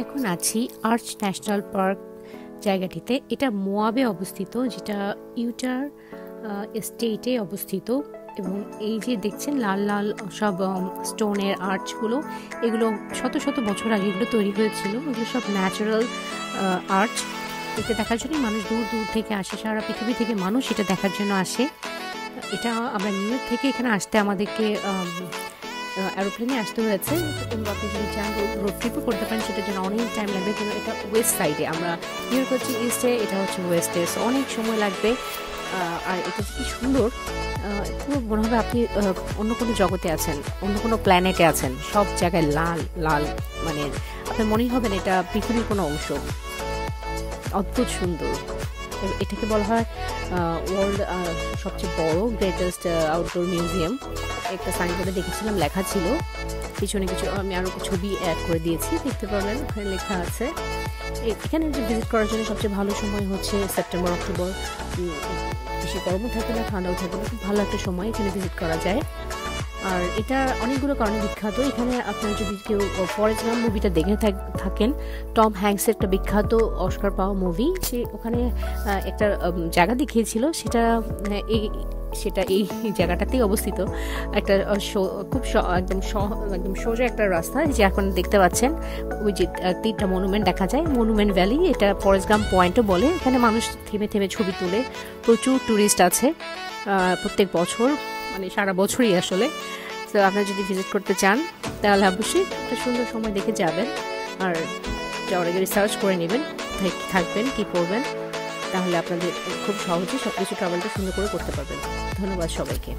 এখন আছি arch national park জায়গাটিতে। এটা মোয়াবে অবস্থিত, যেটা ইউটার স্টেটে অবস্থিত। এবং এই যে দেখছেন লাল লাল সব স্টোনের আর্চগুলো, এগুলো শত শত বছর আগে এগুলো তৈরি হয়েছিল। এগুলো সব ন্যাচারাল আর্চ। এটা দেখার জন্য মানুষ দূর দূর থেকে আসে, সারা পৃথিবী থেকে মানুষ এটা দেখার জন্য আসে। এটা আমরা নিউ ইয়র্ক থেকে এখানে আসতে আমাদেরকে এরোপ্লেনে আসতে হয়েছে, এবং আপনি যদি চান রোড ট্রিপও করতে পারেন, সেটার জন্য অনেক টাইম লাগবে। কিন্তু এটা ওয়েস্ট সাইডে, আমরা নিউ ইয়র্ক হচ্ছে ইস্টে, এটা হচ্ছে ওয়েস্টে, সো অনেক সময় লাগবে। আর এটা কি সুন্দর, পুরো মনে হবে আপনি অন্য কোনো জগতে আছেন, অন্য কোনো প্ল্যানেটে আছেন। সব জায়গায় লাল লাল, মানে আপনার মনেই হবে না এটা পৃথিবীর কোনো অংশ। অদ্ভুত সুন্দর। এটাকে বলা হয় ওয়ার্ল্ড সবচেয়ে বড় গ্রেটেস্ট আউটডোর মিউজিয়াম। একটা সাইনবোর্ডে দেখেছিলাম, লেখা ছিল, পিছনে কিছু আমি আরও ছবি অ্যাড করে দিয়েছি, দেখতে পাবেন ওখানে লেখা আছে। এখানে ভিজিট করার জন্য সবচেয়ে ভালো সময় হচ্ছে সেপ্টেম্বর অক্টোবর। বেশি গরমও থাকে না, ঠান্ডাও থাকে না, খুব ভালো একটা সময় এখানে ভিজিট করা যায়। আর এটা অনেকগুলো কারণে বিখ্যাত। এখানে আপনার যদি কেউ ফরেস্ট গাম্প মুভিটা দেখে থাকেন, টম হ্যাঙ্কসের একটা বিখ্যাত অস্কার পাওয়া মুভি, সে ওখানে একটা জায়গা দেখিয়েছিল, সেটা এই জায়গাটাতেই অবস্থিত। একটা খুব একদম সোজা একটা রাস্তা, যে এখন দেখতে পাচ্ছেন ওই যে 3টা মনুমেন্ট দেখা যায়, মনুমেন্ট ভ্যালি। এটা ফরেস্ট গাম্প পয়েন্টও বলে। এখানে মানুষ থেমে থেমে ছবি তুলে, প্রচুর ট্যুরিস্ট আছে প্রত্যেক বছর, মানে সারা বছরই আসলে। তো আপনারা যদি ভিজিট করতে চান তাহলে অবশ্যই একটা সুন্দর সময় দেখে যাবেন, আর যাওয়ার আগে রিসার্চ করে নেবেন থাকবেন কী করবেন, তাহলে আপনাদের খুব সহজেই সব কিছু ট্রাভেলটা সুন্দর করে করতে পারবেন। ধন্যবাদ সবাইকে।